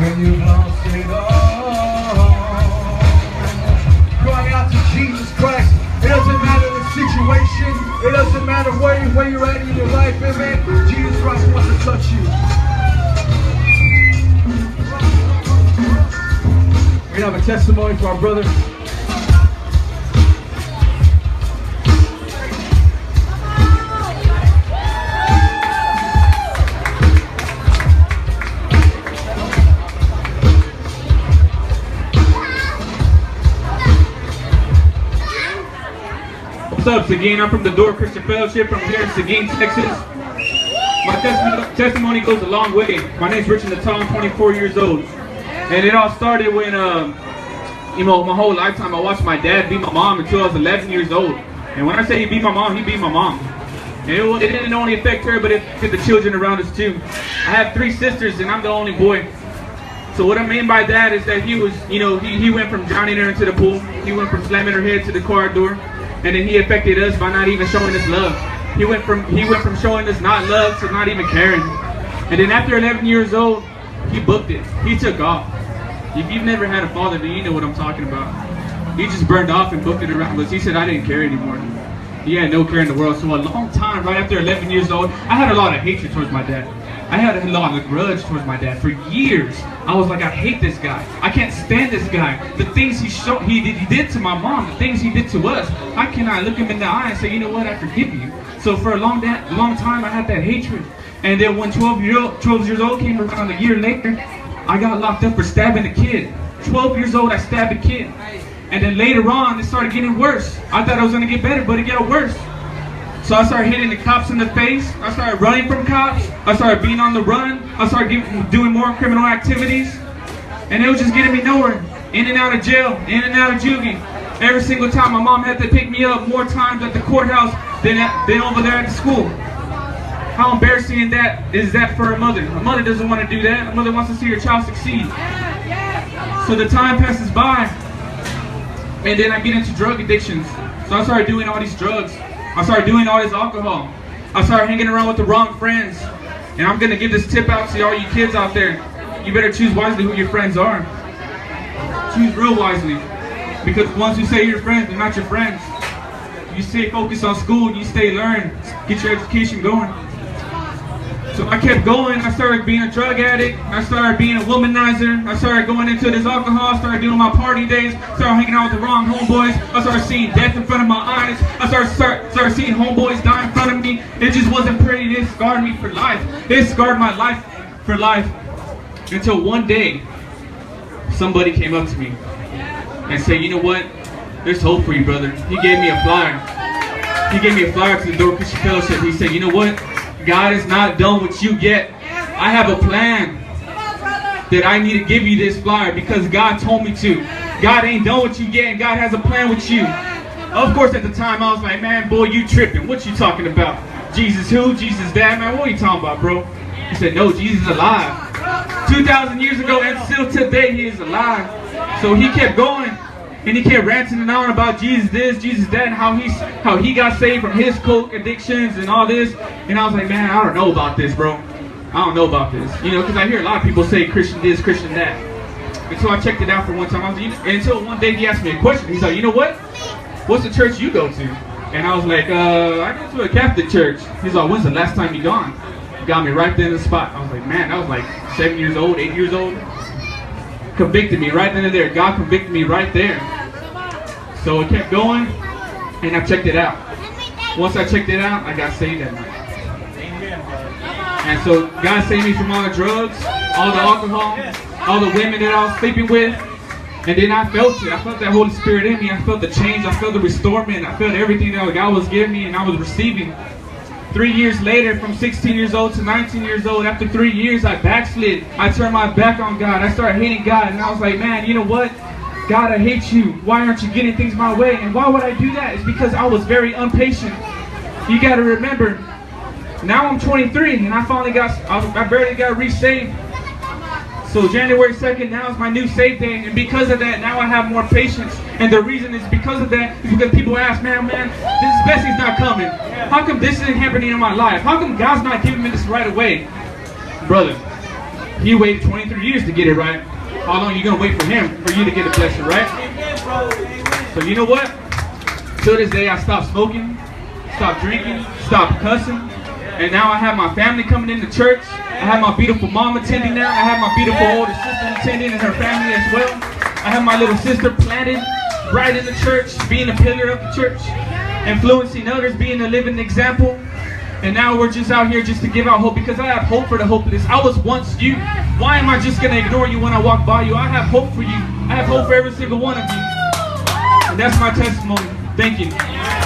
when you've lost it all. Cry out to Jesus Christ. It doesn't matter the situation. It doesn't matter where you're at in your life, amen. Jesus Christ wants to touch you. We have a testimony for our brother. What's up, Seguin? I'm from the Door Christian Fellowship from here in Seguin, Texas. My testimony goes a long way. My name's Richard Natal. I'm 24 years old. And it all started when, my whole lifetime I watched my dad beat my mom until I was 11 years old. And when I say he beat my mom, he beat my mom. And it didn't only affect her, but it affected the children around us too. I have 3 sisters and I'm the only boy. So what I mean by that is that he was, he went from drowning her into the pool. He went from slamming her head to the car door. And then he affected us by not even showing us love. He went from showing us not love to not even caring. And then after 11 years old, he booked it. He took off. If you've never had a father, then you know what I'm talking about. He just burned off and booked it around us. He said I didn't care anymore. He had no care in the world. So a long time, right after 11 years old, I had a lot of hatred towards my dad. I had a lot of grudge towards my dad. For years, I was like, I hate this guy. I can't stand this guy. The things he did to my mom, the things he did to us, I cannot look him in the eye and say, you know what, I forgive you. So for a long time, I had that hatred. And then when 12 years old came around a year later, I got locked up for stabbing a kid. 12 years old, I stabbed a kid. And then later on, it started getting worse. I thought it was going to get better, but it got worse. So I started hitting the cops in the face. I started running from cops. I started being on the run. I started doing more criminal activities. And it was just getting me nowhere. In and out of jail, in and out of juvie. Every single time my mom had to pick me up more times at the courthouse than over there at the school. How embarrassing is that for a mother? A mother doesn't want to do that. A mother wants to see her child succeed. So the time passes by. And then I get into drug addictions. So I started doing all these drugs. I started doing all this alcohol. I started hanging around with the wrong friends. And I'm going to give this tip out to all you kids out there. You better choose wisely who your friends are. Choose real wisely. Because the ones who say you're friends, they're not your friends. You stay focused on school, you stay learn, get your education going. So I kept going. I started being a drug addict. I started being a womanizer. I started going into this alcohol. I started doing my party days. Started hanging out with the wrong homeboys. I started seeing death in front of my eyes. I started seeing homeboys die in front of me. It just wasn't pretty. It scarred me for life. It scarred my life for life. Until one day, somebody came up to me and said, you know what? There's hope for you, brother. He gave me a flyer. He gave me a flyer to the Door Christian Fellowship. He said, you know what? God is not done with you yet. I have a plan that I need to give you this flyer because God told me to. God ain't done with you yet, and God has a plan with you. Of course, at the time, I was like, man, boy, you tripping. What you talking about? Jesus who? Jesus that? Man, what are you talking about, bro? He said, no, Jesus is alive. 2,000 years ago, and still today, he is alive. So he kept going. And he kept ranting on about Jesus this, Jesus that, and how he got saved from his coke addictions and all this. And I was like, man, I don't know about this, bro. I don't know about this. Because I hear a lot of people say Christian this, Christian that. And so I checked it out for one time. Until one day he asked me a question. He's like, you know what? What's the church you go to? And I was like, I go to a Catholic church. He's like, when's the last time you gone? He got me right there in the spot. I was like, man, I was like 7 years old, 8 years old. Convicted me right then and there. God convicted me right there. So it kept going, and I checked it out. Once I checked it out, I got saved that night. And so God saved me from all the drugs, all the alcohol, all the women that I was sleeping with. And then I felt it. I felt that Holy Spirit in me. I felt the change. I felt the restorement. I felt everything that God was giving me and I was receiving. 3 years later, from 16 years old to 19 years old, after 3 years, I backslid. I turned my back on God. I started hating God. And I was like, man, you know what? God, I hate you. Why aren't you getting things my way? And why would I do that? It's because I was very impatient. You got to remember, now I'm 23 and I barely got re-saved. So January 2nd, now is my new save day. And because of that, now I have more patience. And the reason is because of that is because people ask, man, this blessing's not coming. How come this isn't happening in my life? How come God's not giving me this right away? Brother, He waited 23 years to get it right. How long are you gonna wait for him for you to get a blessing, right? So you know what? Till this day, I stopped smoking, stopped drinking, stopped cussing, and now I have my family coming into church. I have my beautiful mom attending now. I have my beautiful older sister attending and her family as well. I have my little sister planted right in the church, being a pillar of the church, influencing others, being a living example. And now we're just out here just to give out hope, because I have hope for the hopeless. I was once you. Why am I just going to ignore you when I walk by you? I have hope for you. I have hope for every single one of you. And that's my testimony. Thank you.